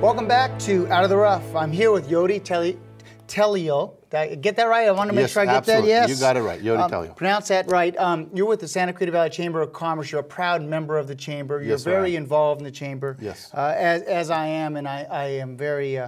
Welcome back to Out of the Rough. I'm here with Yoti Telio. Did I get that right? I want to make sure I get absolutely. that. Yes, you got it right. Yoti Telio. Pronounce that right. You're with the Santa Cruz Valley Chamber of Commerce. You're a proud member of the chamber. You're very involved in the chamber. Yes. As I am, and I am very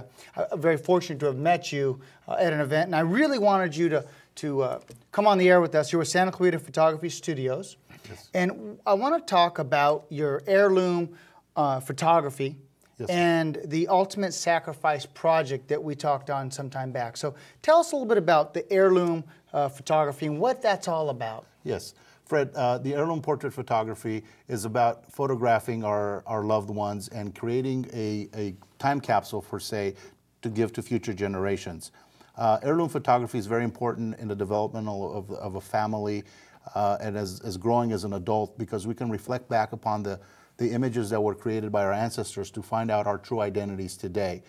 fortunate to have met you at an event. And I really wanted you to come on the air with us. You're with Santa Clarita Photography Studios. Yes. And I want to talk about your heirloom photography. Yes, and the Ultimate Sacrifice project that we talked on some time back. So tell us a little bit about the heirloom photography and what that's all about. Yes. Fred, the heirloom portrait photography is about photographing our loved ones and creating a time capsule, per se, to give to future generations. Heirloom photography is very important in the development of a family and as growing as an adult, because we can reflect back upon the images that were created by our ancestors to find out our true identities today.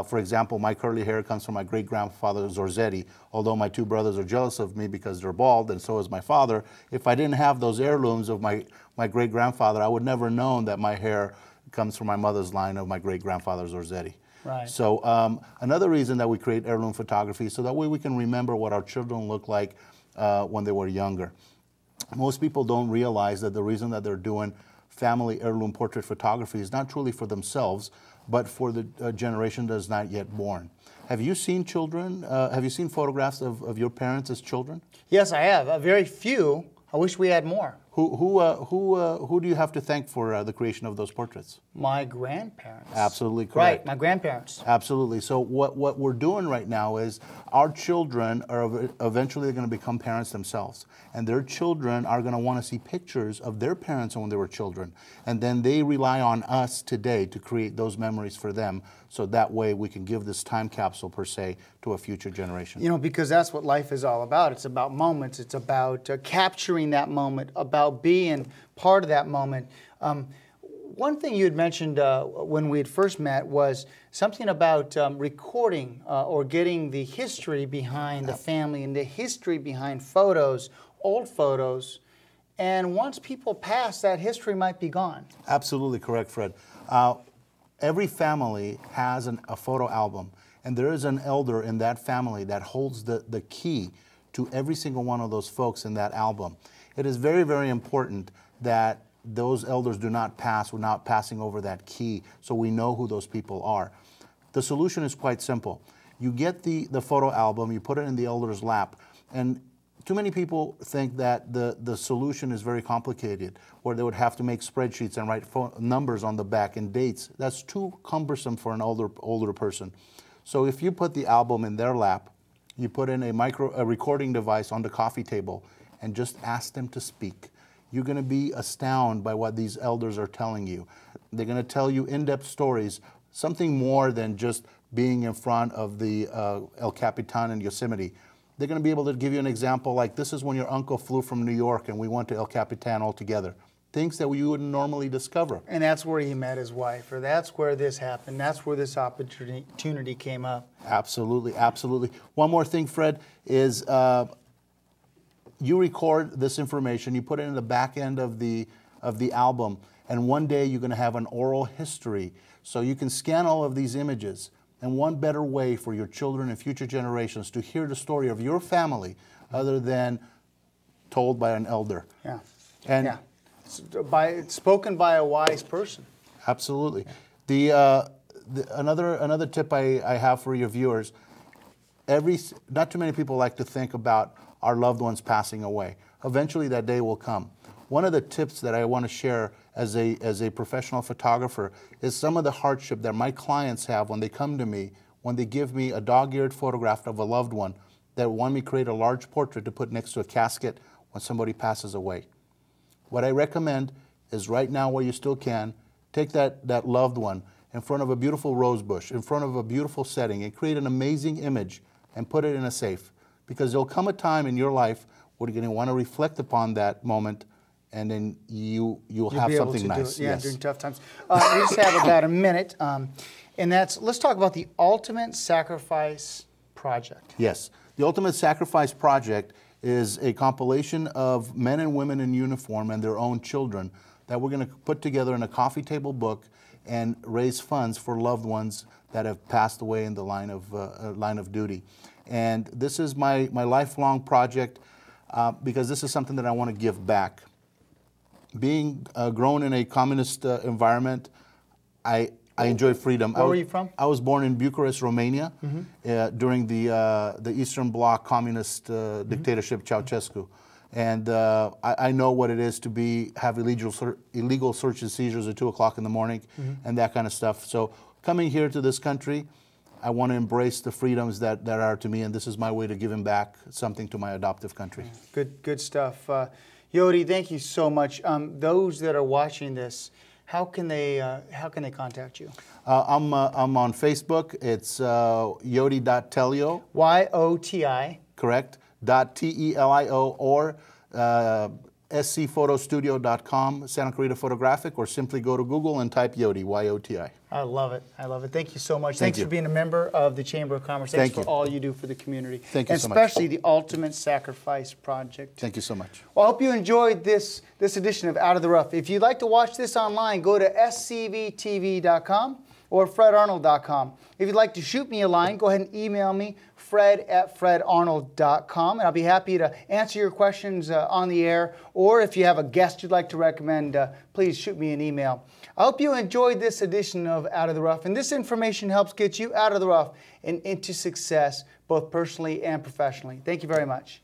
For example, my curly hair comes from my great-grandfather Zorzetti. Although my two brothers are jealous of me because they're bald, and so is my father, if I didn't have those heirlooms of my great-grandfather, I would never known that my hair comes from my mother's line of my great-grandfather Zorzetti. Right. So another reason that we create heirloom photography, so that way we can remember what our children look like when they were younger. Most people don't realize that the reason that they're doing family heirloom portrait photography is not truly for themselves, but for the generation that is not yet born. Have you seen children? Have you seen photographs of your parents as children? Yes, I have. Very few. I wish we had more. Who do you have to thank for the creation of those portraits? My grandparents. Absolutely correct. Right, my grandparents. Absolutely. So what we're doing right now is our children are eventually going to become parents themselves. And their children are going to want to see pictures of their parents when they were children. And then they rely on us today to create those memories for them. So that way we can give this time capsule, per se, to a future generation. You know, because that's what life is all about. It's about moments. It's about capturing that moment, about being part of that moment. One thing you had mentioned when we had first met was something about recording or getting the history behind the family and the history behind photos, old photos. And once people pass, that history might be gone. Absolutely correct, Fred. Every family has a photo album, and there is an elder in that family that holds the key to every single one of those folks in that album. It is very, very important that those elders do not pass without passing over that key, so we know who those people are. The solution is quite simple. You get the photo album, you put it in the elder's lap, and too many people think that the solution is very complicated, where they would have to make spreadsheets and write numbers on the back and dates. That's too cumbersome for an older person. So if you put the album in their lap, you put in a recording device on the coffee table and just ask them to speak. You're going to be astounded by what these elders are telling you. They're going to tell you in-depth stories, something more than just being in front of the El Capitan in Yosemite. They're going to be able to give you an example like, this is when your uncle flew from New York and we went to El Capitan all together. Things that you wouldn't normally discover. And that's where he met his wife, or that's where this happened. That's where this opportunity came up. Absolutely, absolutely. One more thing, Fred, is you record this information, you put it in the back end of the album, and one day you're going to have an oral history. So you can scan all of these images. And one better way for your children and future generations to hear the story of your family other than told by an elder. Yeah. And yeah. It's spoken by a wise person. Absolutely. Another tip I have for your viewers, not too many people like to think about our loved ones passing away. Eventually that day will come. One of the tips that I want to share as a professional photographer is some of the hardship that my clients have when they come to me, when they give me a dog-eared photograph of a loved one, that want me to create a large portrait to put next to a casket when somebody passes away. What I recommend is right now, while you still can, take that loved one in front of a beautiful rose bush, in front of a beautiful setting, and create an amazing image and put it in a safe. Because there'll come a time in your life where you're going to want to reflect upon that moment, and then you'll have something nice. Yeah, yes. During tough times. We just have about a minute, and let's talk about the Ultimate Sacrifice Project. Yes, the Ultimate Sacrifice Project is a compilation of men and women in uniform and their own children that we're going to put together in a coffee table book. and raise funds for loved ones that have passed away in the line of duty. And this is my lifelong project because this is something that I want to give back. Being grown in a communist environment, I enjoy freedom. Where were you from? I was born in Bucharest, Romania, during the Eastern Bloc communist dictatorship, Ceausescu. And I know what it is to have illegal search and seizures at 2 o'clock in the morning and that kind of stuff. So coming here to this country, I want to embrace the freedoms that are to me, and this is my way to giving back something to my adoptive country. Good stuff. Yoti, thank you so much. Those that are watching this, how can they contact you? I'm on Facebook. It's Yoti.Telio. Y-O-T-I. Correct. .Telio or scphotostudio.com, Santa Clarita Photographic, or simply go to Google and type Yoti, Y-O-T-I. I love it. I love it. Thank you so much. Thank Thanks you for being a member of the Chamber of Commerce. Thanks for all you do for the community. Thank you so much. Especially the Ultimate Sacrifice Project. Thank you so much. Well, I hope you enjoyed this edition of Out of the Rough. If you'd like to watch this online, go to scvtv.com or fredarnold.com. If you'd like to shoot me a line, go ahead and email me, fred@fredarnold.com, and I'll be happy to answer your questions on the air. Or if you have a guest you'd like to recommend, please shoot me an email. I hope you enjoyed this edition of Out of the Rough, and this information helps get you out of the rough and into success, both personally and professionally. Thank you very much.